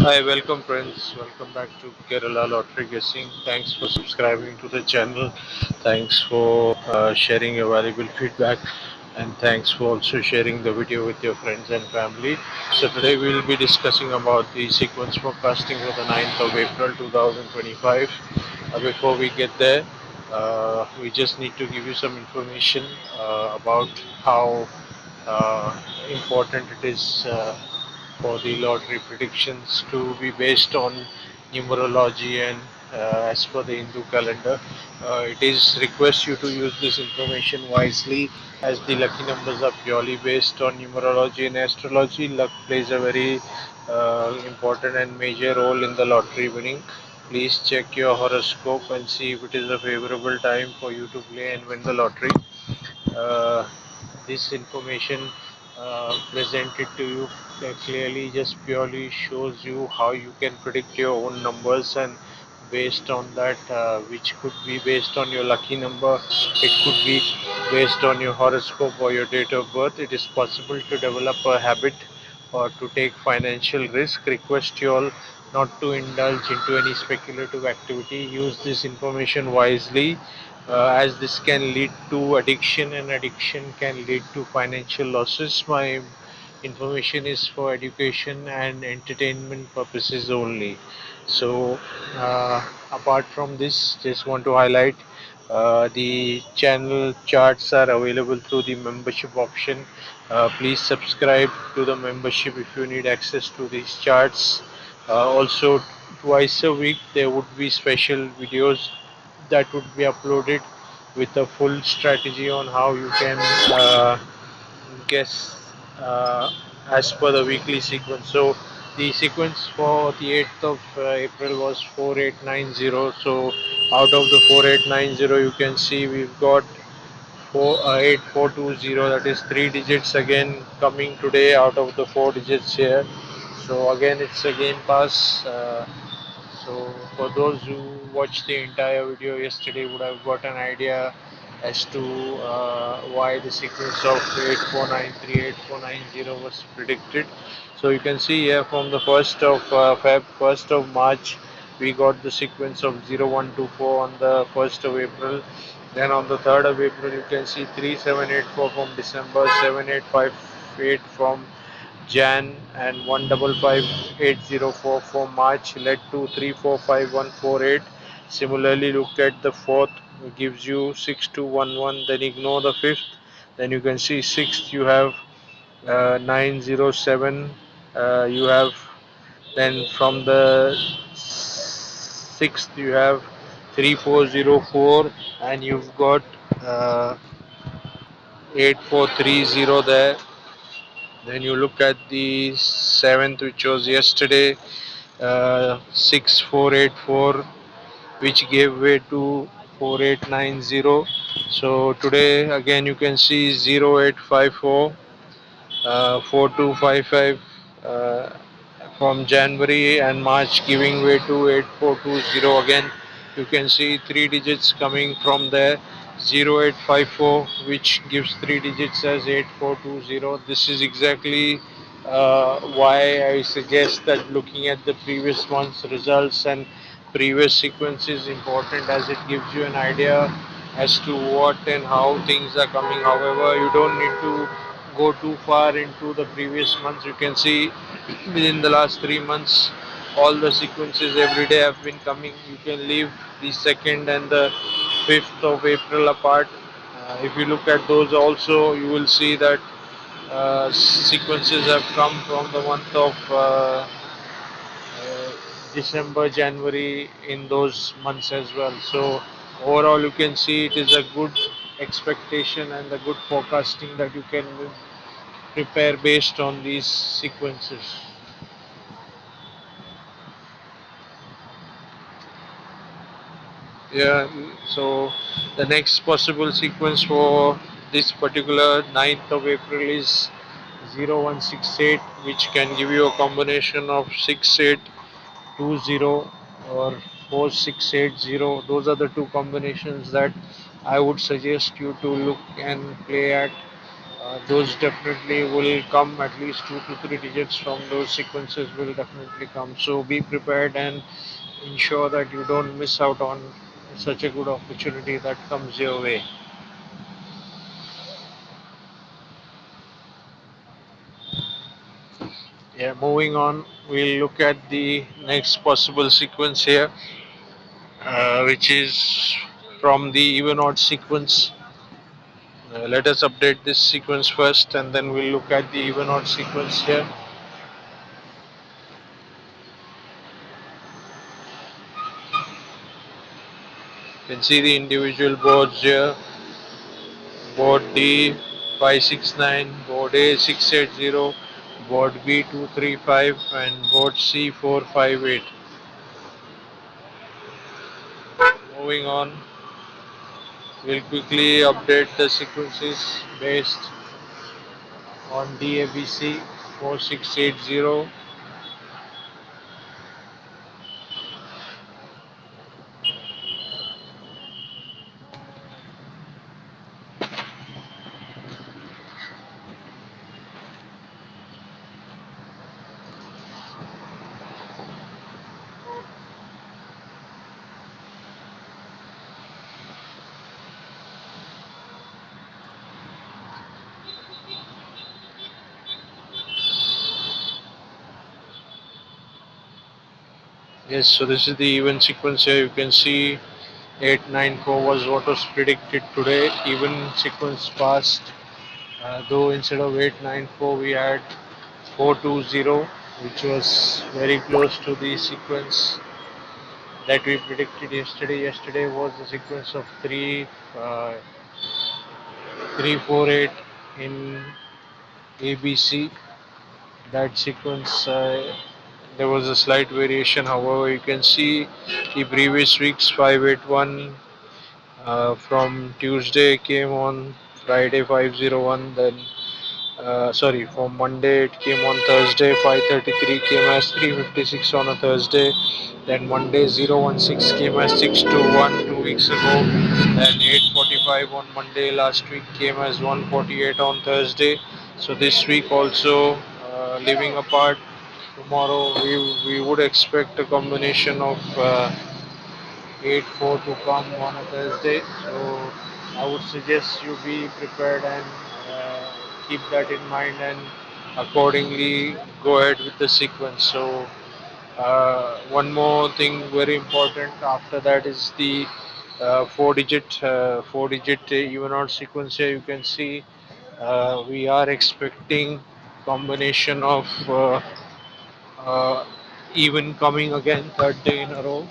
Hi, welcome friends. Welcome back to Kerala Lottery Guessing. Thanks for subscribing to the channel. Thanks for sharing your valuable feedback, and thanks for also sharing the video with your friends and family. So today we will be discussing about the sequence forecasting for the 9th of April 2025. Before we get there, we just need to give you some information about how important it is for the lottery predictions to be based on numerology and as per the Hindu calendar. It is request you to use this information wisely as the lucky numbers are purely based on numerology and astrology. Luck plays a very important and major role in the lottery winning. Please check your horoscope and see if it is a favorable time for you to play and win the lottery. uh, this information presented to you clearly just purely shows you how you can predict your own numbers, and based on that, which could be based on your lucky number, it could be based on your horoscope or your date of birth. It is possible to develop a habit or to take financial risk. Request you all not to indulge into any speculative activity. Use this information wisely, as this can lead to addiction, and addiction can lead to financial losses. My information is for education and entertainment purposes only. So apart from this, just want to highlight the channel charts are available through the membership option. Please subscribe to the membership if you need access to these charts. Also, twice a week there would be special videos that would be uploaded with a full strategy on how you can guess as per the weekly sequence. So the sequence for the 8th of April was 4890. So out of the 4890, you can see we've got 8420, that is three digits again coming today out of the four digits here. So again it's a game pass. So for those who watched the entire video yesterday would have got an idea as to why the sequence of 8493 8490 was predicted. So you can see here from the 1st of Feb, 1st of March, we got the sequence of 0124 on the 1st of April. Then on the 3rd of April, you can see 3784 from December, 7858 from Jan, and 155,804 for March led to 345148. Similarly, look at the fourth, gives you 6211. Then ignore the fifth. Then you can see sixth, you have 907. You have, then from the sixth, you have 3404, and you've got 8430 there. Then you look at the seventh, which was yesterday, 6484, which gave way to 4890. So today again you can see 0854, 4255 from January and March, giving way to 8420. Again you can see three digits coming from there, 0854, which gives three digits as 8420. This is exactly why I suggest that looking at the previous month's results and previous sequence is important, as it gives you an idea as to what and how things are coming. However, you don't need to go too far into the previous months. You can see within the last 3 months all the sequences every day have been coming. You can leave the 2nd and the 5th of April apart. If you look at those also, you will see that sequences have come from the month of December, January, in those months as well. So overall, you can see it is a good expectation and a good forecasting that you can prepare based on these sequences. Yeah, so the next possible sequence for this particular 9th of April is 0168, which can give you a combination of 6820 or 4680. Those are the two combinations that I would suggest you to look and play at those definitely will come. At least 2 to 3 digits from those sequences will definitely come. So be prepared and ensure that you don't miss out on such a good opportunity that comes your way. Yeah, moving on, we'll look at the next possible sequence here, which is from the even odd sequence. Let us update this sequence first and then we'll look at the even odd sequence here. You can see the individual boards here. Board D 569, board A 680, board B 235 and board C 458. Moving on, we'll quickly update the sequences based on DABC 4680. Yes, so this is the even sequence here. You can see 894 was what was predicted today. Even sequence passed, though instead of 894 we had 420, which was very close to the sequence that we predicted yesterday. Yesterday was the sequence of 348 in ABC. That sequence, there was a slight variation. However, you can see the previous week's 581 from Tuesday came on Friday 501. Then sorry, from Monday it came on Thursday 533, came as 356 on a Thursday. Then Monday 016 came as 621 2 weeks ago. Then 845 on Monday last week came as 148 on Thursday. So this week also, leaving apart tomorrow, we would expect a combination of 8-4 to come on a Thursday. So I would suggest you be prepared and keep that in mind and accordingly go ahead with the sequence. So one more thing very important after that is the four digit even odd sequence here. You can see we are expecting combination of uh, even coming again third day in a row,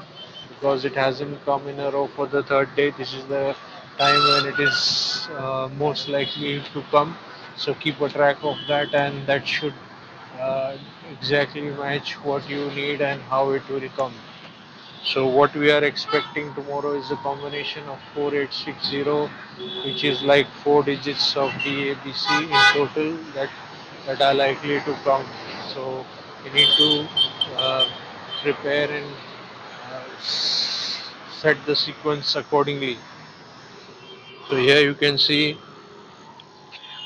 because it hasn't come in a row for the third day. This is the time when it is most likely to come. So keep a track of that, and that should uh, exactly match what you need and how it will come. So what we are expecting tomorrow is a combination of 4860, which is like 4 digits of DABC in total that are likely to come. So you need to uh, prepare and set the sequence accordingly. So here you can see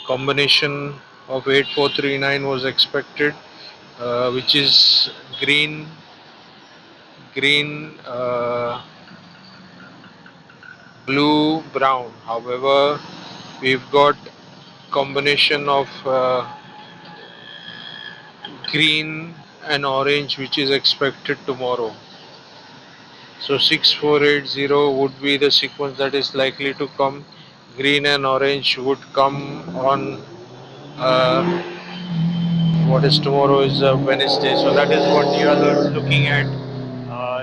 combination of 8439 was expected, which is green, blue, brown. However, we've got combination of green and orange, which is expected tomorrow. So 6480 would be the sequence that is likely to come. Green and orange would come on uh, what is tomorrow is Wednesday. So that is what you are looking at.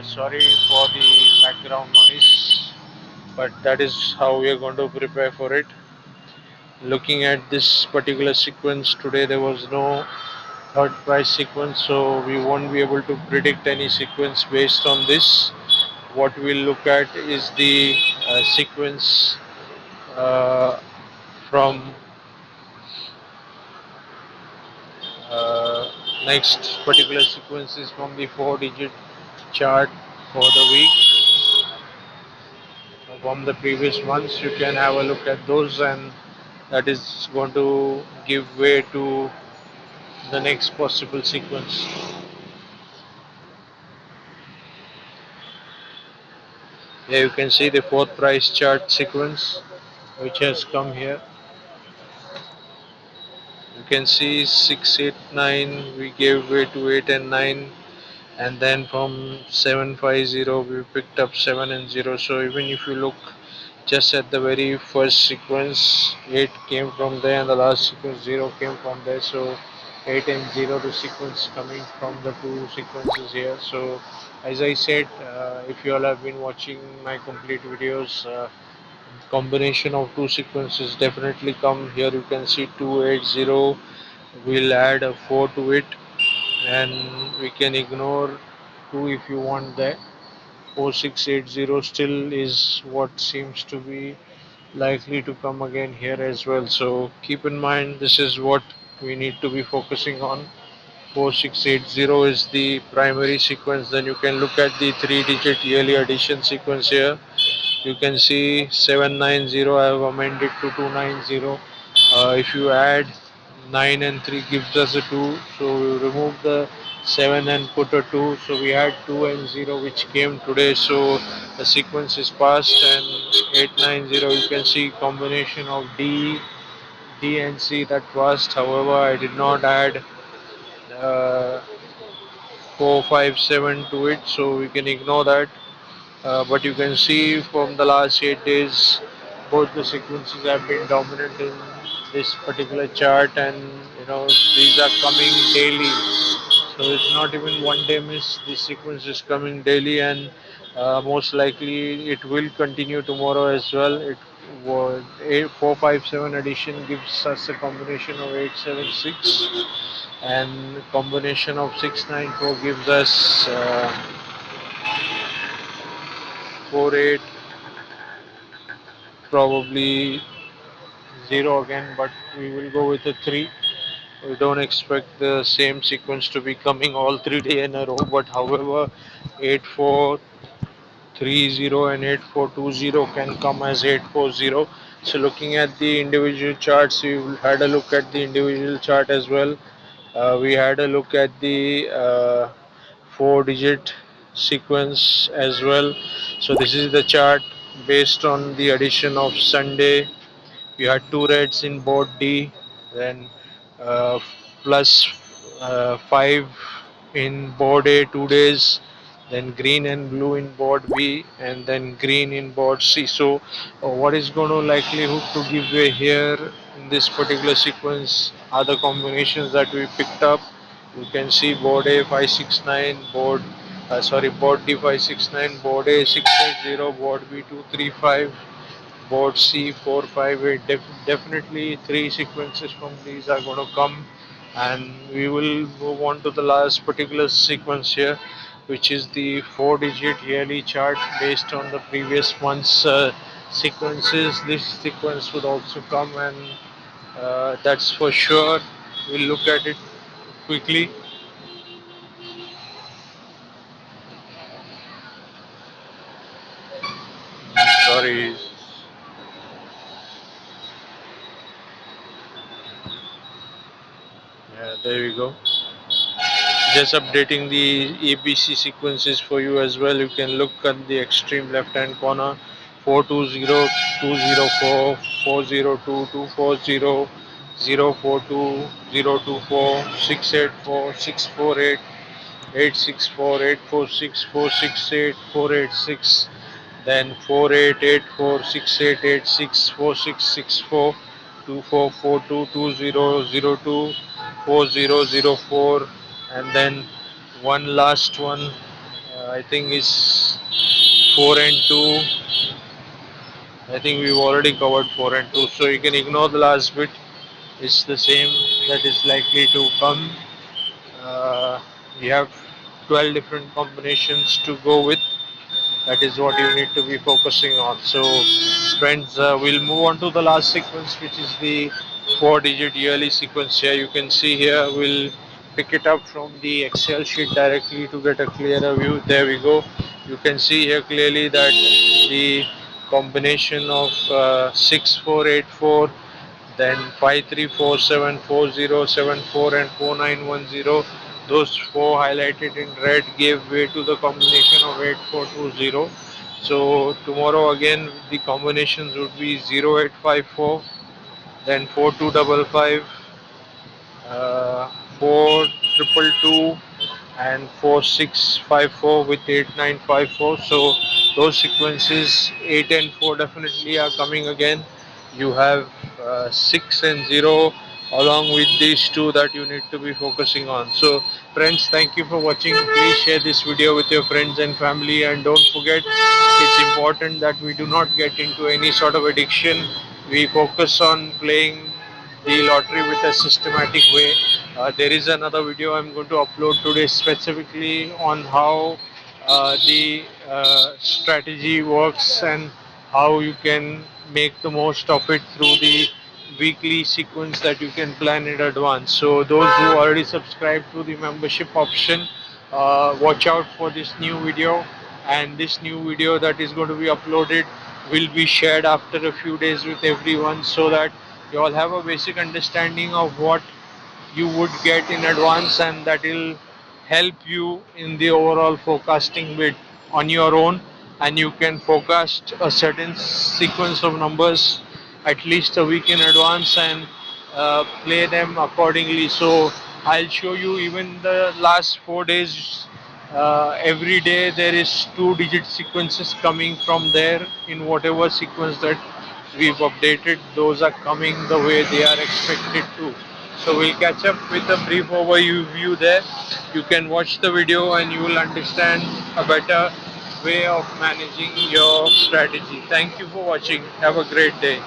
Sorry for the background noise, but that is how we are going to prepare for it. Looking at this particular sequence today, there was no third price sequence, so we won't be able to predict any sequence based on this. What we'll look at is the sequence uh, from uh, next particular sequence is from the 4 digit chart for the week from the previous months. You can have a look at those and that is going to give way to the next possible sequence. Here you can see the fourth price chart sequence which has come here. You can see 6, 8, 9, we gave way to 8 and 9, and then from 750 we picked up 7 and 0. So even if you look just at the very first sequence, 8 came from there and the last sequence 0 came from there. So 8 and 0, the sequence coming from the two sequences here. So as I said, if you all have been watching my complete videos, combination of two sequences definitely come here. You can see 280, we'll add a 4 to it, and we can ignore 2 if you want that. 4680 still is what seems to be likely to come again here as well. So keep in mind, this is what we need to be focusing on. 4680 is the primary sequence. Then you can look at the 3-digit yearly addition sequence here. You can see 790, I have amended to 290. If you add 9 and 3 gives us a 2, so we remove the 7 and put a 2, so we had 2 and 0 which came today. So the sequence is passed, and 890 you can see combination of D and C that passed. However, I did not add uh, 457 to it, so we can ignore that. But you can see from the last 8 days, both the sequences have been dominant in this particular chart, and these are coming daily. So it's not even one day miss. This sequence is coming daily, and most likely it will continue tomorrow as well. It was 457 addition gives us a combination of 876, and combination of 694 gives us 48, probably 0 again, but we will go with a 3. We don't expect the same sequence to be coming all 3 days in a row, but however, 8430 and 8420 can come as 840. So looking at the individual charts, we had a look at the individual chart as well. We had a look at the 4-digit sequence as well. So this is the chart based on the addition of Sunday. We had two reds in board D, then uh, plus 5 in board A 2 days, then green and blue in board B, and then green in board C. So what is going to likelihood to give way here in this particular sequence are the combinations that we picked up. You can see board A 569, board D 569, board A 680, board B 235, board C 458. Definitely three sequences from these are going to come, and we will move on to the last particular sequence here, which is the 4-digit yearly chart based on the previous month's sequences. This sequence would also come, and that's for sure. We'll look at it quickly. Sorry. Yeah, there we go. Just updating the ABC sequences for you as well. You can look at the extreme left hand corner: 420, 204, 402, 240, 042, 024, 684, 648, 864, 846, 468, 486, then 4884, 6886, 4664, 2442, 2002, 4004, and then one last one, I think is 4 and 2. I think we've already covered 4 and 2, so you can ignore the last bit. It's the same that is likely to come. uh, we have 12 different combinations to go with. That is what you need to be focusing on. So friends, we'll move on to the last sequence, which is the 4-digit yearly sequence. Here you can see, here we'll pick it up from the Excel sheet directly to get a clearer view. There we go. You can see here clearly that the combination of 6484 then 53474074 and 4910. Those four highlighted in red gave way to the combination of 8420. So tomorrow again the combinations would be 0854, then 4255, 4222 and 4654 with 8954. So those sequences 8 and 4 definitely are coming again. You have 6 and 0 along with these two that you need to be focusing on. So friends, thank you for watching. Please share this video with your friends and family, and don't forget, it's important that we do not get into any sort of addiction. We focus on playing the lottery with a systematic way. There is another video I'm going to upload today specifically on how the strategy works and how you can make the most of it through the weekly sequence that you can plan in advance. So those who already subscribed to the membership option, watch out for this new video, and this new video that is going to be uploaded will be shared after a few days with everyone, so that you all have a basic understanding of what you would get in advance, and that will help you in the overall forecasting bit on your own. And you can forecast a certain sequence of numbers at least a week in advance, and play them accordingly. So I'll show you even the last 4 days. Every day there is 2-digit sequences coming from there in whatever sequence that we've updated. Those are coming the way they are expected to. So we'll catch up with a brief overview there. You can watch the video and you will understand a better way of managing your strategy. Thank you for watching. Have a great day.